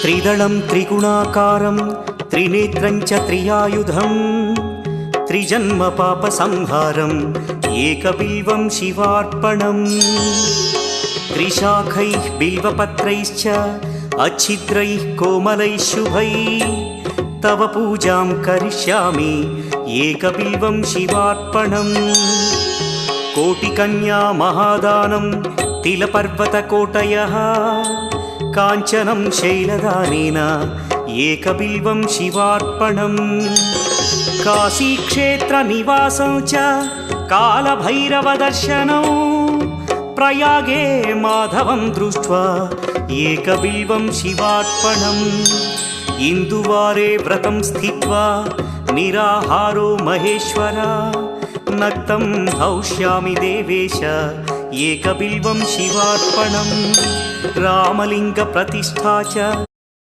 त्रिदलं त्रिगुणाकारं त्रिनेत्रं च त्रियायुधं त्रिजन्म पापसंहारम् एकबिल्वं शिवार्पणम् त्रिशाखैः बिल्वपत्रैश्च अच्छिद्रैः कोमलैः शुभैः तव पूजां करिष्यामि एकबिल्वं शिवार्पणम् कोटिकन्या महादानं तिलपर्वतकोटयः काञ्चनं शैलदानेन एकबिल्वं शिवार्पणम् काशीक्षेत्रनिवासं च कालभैरवदर्शनौ प्रयागे माधवं दृष्ट्वा एकबिल्वं शिवार्पणम् इन्दुवारे व्रतं स्थित्वा निराहारो महेश्वर नक्तं हौष्यामि देवेश एकबिल्वं शिवार्पणम् रामलिङ्गप्रतिष्ठा च